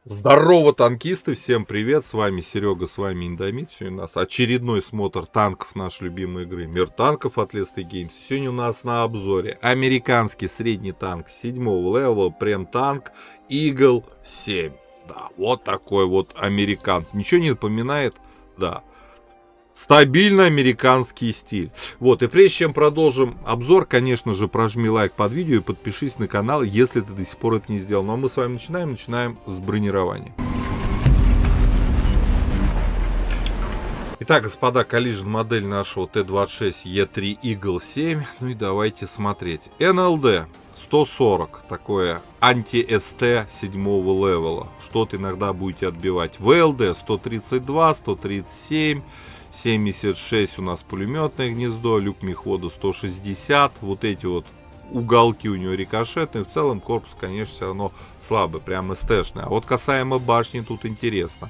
Здорово, танкисты! Всем привет! С вами Серега, с вами Индомит. Сегодня у нас очередной смотр танков нашей любимой игры Мир танков от Leslie Games. Сегодня у нас на обзоре американский средний танк 7-го левела, прем танк Eagle 7. Да, вот такой вот американец. Ничего не напоминает? Да. Стабильно американский стиль. Вот, и прежде чем продолжим обзор, конечно же, прожми лайк под видео и подпишись на канал, если ты до сих пор это не сделал. Ну а мы с вами начинаем с бронирования. Итак, господа, коллижн модель нашего Т-26Е3 Eagle 7. Ну и давайте смотреть. НЛД 140, такое анти-СТ 7-го левела. Что-то иногда будете отбивать. ВЛД 132, 137. 76 у нас пулеметное гнездо, люк мехвода 160, вот эти вот уголки у него рикошетные, в целом корпус, конечно, все равно слабый, прям СТшный. А вот касаемо башни, тут интересно.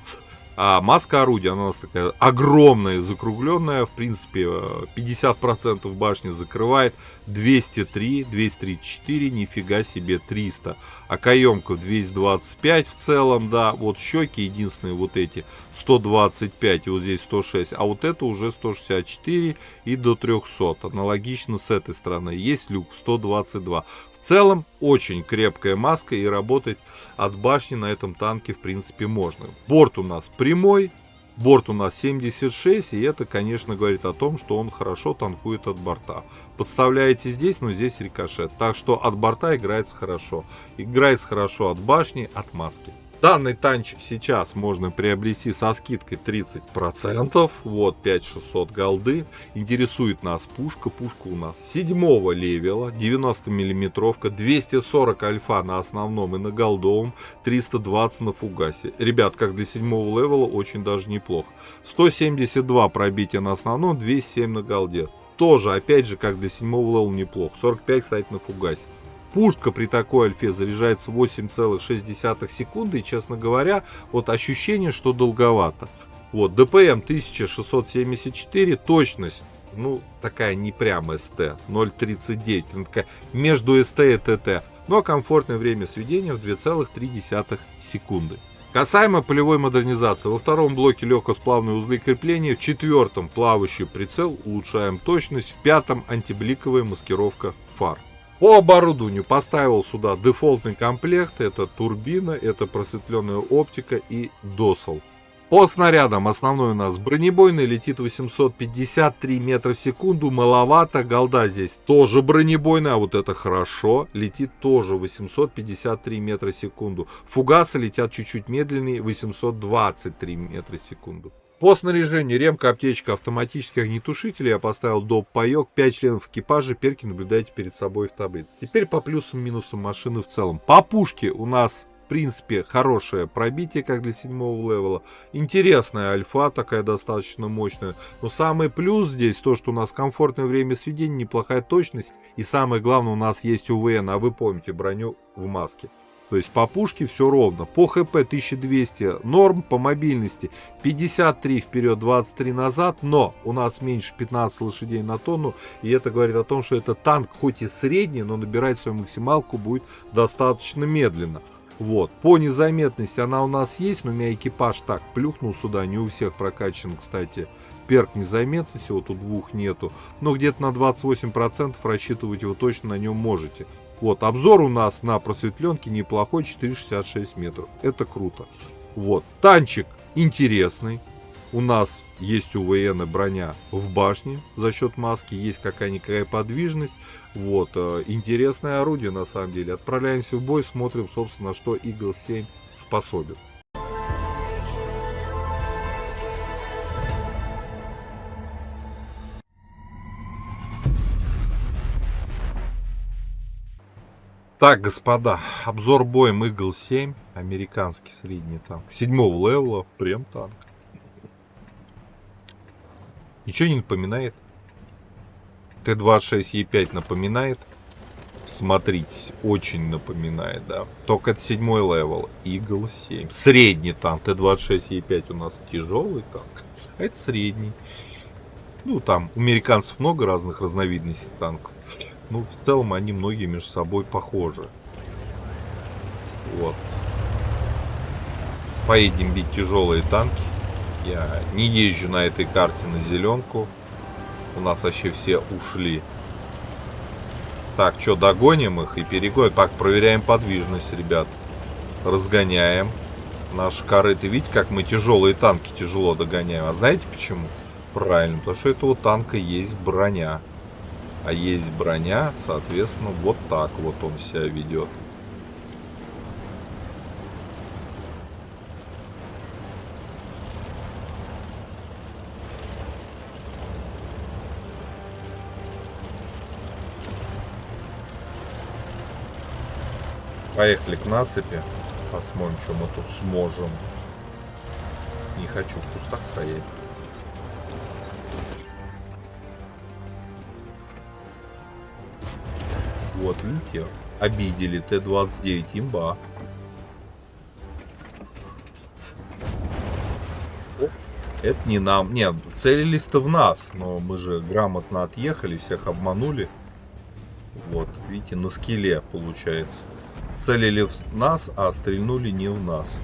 А маска орудия, она у нас такая огромная, закругленная, в принципе, 50% башни закрывает, 203, 234, нифига себе, 300. А каемков 225 в целом, да, вот щеки единственные вот эти 125, и вот здесь 106, а вот это уже 164 и до 300. Аналогично с этой стороны есть люк 122. В целом очень крепкая маска, и работать от башни на этом танке в принципе можно. Борт у нас прямой, борт у нас 76, и это, конечно, говорит о том, что он хорошо танкует от борта. Подставляете здесь, но здесь рикошет. Так что от борта играется хорошо. Играется хорошо от башни, от маски. Данный танчик сейчас можно приобрести со скидкой 30%. Вот 5600 голды. Интересует нас пушка. Пушка у нас 7-го левела, 90 миллиметровка, 240 альфа на основном и на голдовом, 320 на фугасе. Ребят, как для 7-го левела, очень даже неплохо. 172 пробития на основном, 207 на голде. Тоже, опять же, как для 7-го левела, неплохо. 45, кстати, на фугасе. Пушка при такой альфе заряжается 8,6 секунды. И, честно говоря, вот ощущение, что долговато. Вот, ДПМ 1674, точность, ну, такая не прям СТ, 0,39, такая между СТ и ТТ. Но комфортное время сведения в 2,3 секунды. Касаемо полевой модернизации. Во втором блоке легкосплавные узлы крепления, в четвертом плавающий прицел, улучшаем точность, в пятом антибликовая маскировка фар. По оборудованию поставил сюда дефолтный комплект, это турбина, это просветленная оптика и досол. По снарядам основной у нас бронебойный, летит 853 метра в секунду, маловато, голда здесь тоже бронебойная, а вот это хорошо, летит тоже 853 метра в секунду. Фугасы летят чуть-чуть медленнее, 823 метра в секунду. По снаряжению ремка, аптечка, автоматический огнетушитель я поставил доп. Паёк, 5 членов экипажа, перки наблюдайте перед собой в таблице. Теперь по плюсам-минусам машины в целом. По пушке у нас, в принципе, хорошее пробитие, как для 7-го левела. Интересная альфа, такая достаточно мощная. Но самый плюс здесь то, что у нас комфортное время сведения, неплохая точность. И самое главное, у нас есть УВН, а вы помните броню в маске. То есть по пушке все ровно. По ХП 1200 норм, по мобильности 53 вперед, 23 назад. Но у нас меньше 15 лошадей на тонну. И это говорит о том, что этот танк хоть и средний, но набирать свою максималку будет достаточно медленно. Вот. По незаметности она у нас есть, но у меня экипаж так плюхнул сюда. Не у всех прокачан, кстати, перк незаметности. Вот у двух нету. Но где-то на 28% рассчитывать его точно на нем можете. Вот, обзор у нас на просветленке неплохой, 4,66 метров. Это круто. Вот, танчик интересный. У нас есть УВН и броня в башне за счет маски. Есть какая-никакая подвижность. Вот, интересное орудие на самом деле. Отправляемся в бой, смотрим, собственно, что Eagle 7 способен. Так, господа, обзор боем Eagle 7, американский средний танк, 7-го левела, прем танк. Ничего не напоминает. Т-26Е5 напоминает. Смотрите, очень напоминает, да. Только это 7-й левел, Eagle 7. Средний танк, Т-26Е5 у нас тяжелый танк, а это средний. Ну, там у американцев много разных разновидностей танков. Ну, в целом они многие между собой похожи. Вот. Поедем бить тяжелые танки. Я не езжу на этой карте на зеленку. У нас вообще все ушли. Так, что, догоним их и перегоним? Так, проверяем подвижность, ребят. Разгоняем наши корыты. Видите, как мы тяжелые танки тяжело догоняем? А знаете почему? Правильно, потому что у этого танка есть броня. А есть броня, соответственно, вот так вот он себя ведет. Поехали к насыпи. Посмотрим, что мы тут сможем. Не хочу в кустах стоять. Вот, видите, обидели Т-29, имба. Это не нам. Нет, целились-то в нас, но мы же грамотно отъехали, всех обманули. Вот, видите, на скеле получается. Целили в нас, а стрельнули не в нас.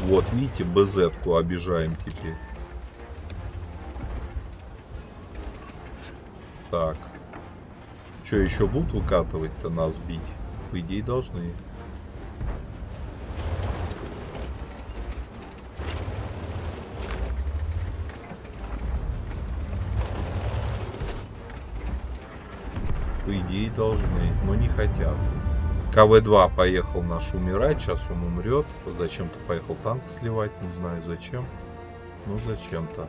Вот, видите, БЗ-ку обижаем теперь. Так. Что, еще будут выкатывать-то нас бить? По идее, должны. По идее, должны, но не хотят. КВ-2 поехал наш умирать, сейчас он умрет. Зачем-то поехал танк сливать, не знаю зачем. Ну, зачем-то.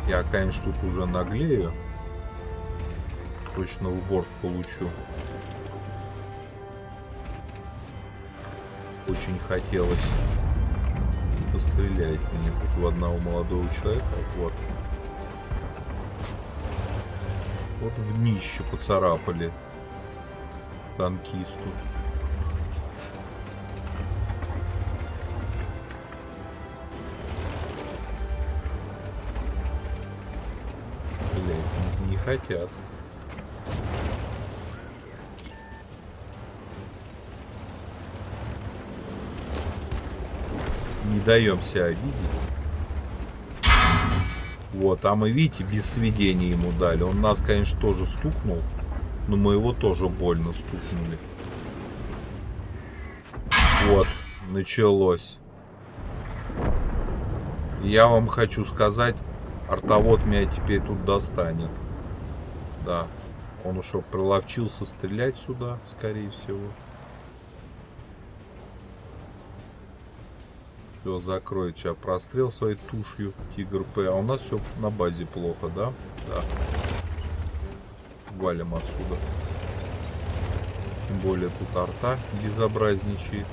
Я, конечно, тут уже наглею. Точно в борт получу. Очень хотелось пострелять мне тут в одного молодого человека. Вот. Вот в днище поцарапали танкисту. Блять, не хотят. Не даем себя обидеть. Вот, а мы, видите, без сведения ему дали. Он нас, конечно, тоже стукнул, но мы его тоже больно стукнули. Вот, началось. Я вам хочу сказать, артовод меня теперь тут достанет. Да, он уж приловчился стрелять сюда, скорее всего. Все, закроет сейчас прострел своей тушью Тигр П. А у нас все на базе плохо, да? Да. Валим отсюда. Тем более тут арта безобразничает.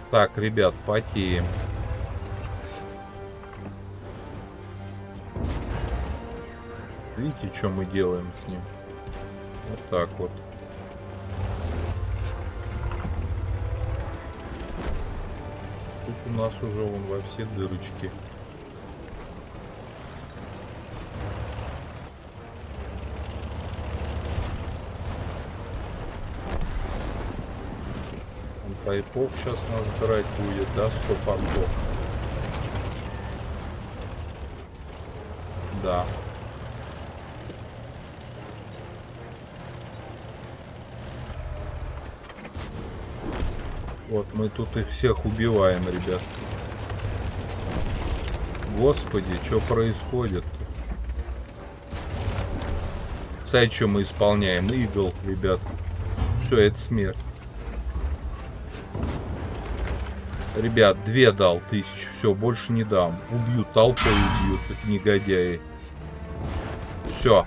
Так, ребят, потеем. Видите, что мы делаем с ним? Вот так вот. Тут у нас уже вон во все дырочки. Пайпок сейчас нас драть будет, да, 100 понтов. Да. Вот мы тут их всех убиваем, ребят. Господи, что происходит? Кстати, что мы исполняем? Игл, ребят. Все, это смерть. Ребят, 2 дал 1000, все, больше не дам. Убьют, толпой убьют, негодяи. Все.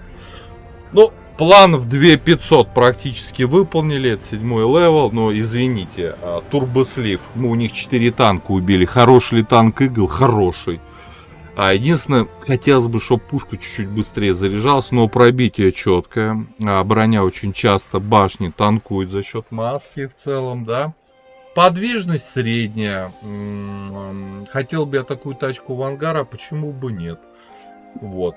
Ну, план в 2500 практически выполнили. Это 7-й левел. Но, извините, турбослив. Мы у них 4 танка убили. Хороший ли танк Игл? Хороший. Единственное, хотелось бы, чтобы пушка чуть-чуть быстрее заряжалась, но пробитие четкое. Броня очень часто башни танкует за счет маски в целом, да. Подвижность средняя. Хотел бы я такую тачку в ангар, а почему бы нет? Вот.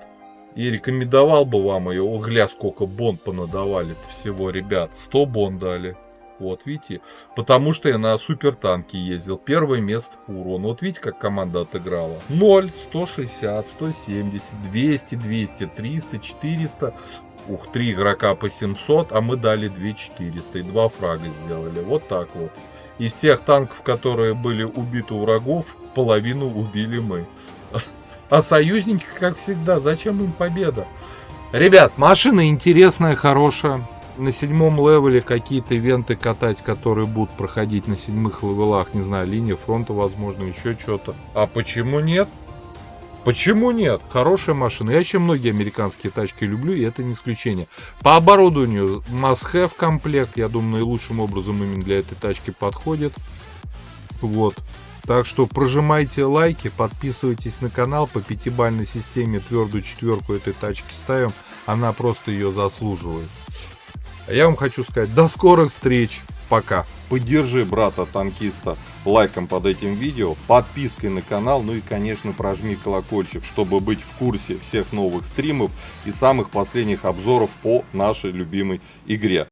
И рекомендовал бы вам ее. Гля, сколько бонд понадавали-то всего, ребят. 100 бонд дали. Вот, видите? Потому что я на супер танке ездил. Первое место по урону. Вот видите, как команда отыграла. 0, 160, 170, 200, 200, 300, 400. Ух, 3 игрока по 700, а мы дали 2400. И 2 фрага сделали. Вот так вот. Из тех танков, которые были убиты у врагов, половину убили мы. А союзники, как всегда, зачем им победа? Ребят, машина интересная, хорошая. На 7-м левеле какие-то ивенты катать, которые будут проходить на 7-х левелах, не знаю, линия фронта, возможно, еще что-то. А почему нет? Почему нет? Хорошая машина. Я еще многие американские тачки люблю, и это не исключение. По оборудованию must-have комплект, я думаю, наилучшим образом именно для этой тачки подходит. Вот. Так что прожимайте лайки, подписывайтесь на канал. По 5-бальной системе твердую 4 этой тачки ставим. Она просто ее заслуживает. А я вам хочу сказать, до скорых встреч. Пока. Поддержи брата-танкиста лайком под этим видео, подпиской на канал, ну и, конечно, прожми колокольчик, чтобы быть в курсе всех новых стримов и самых последних обзоров по нашей любимой игре.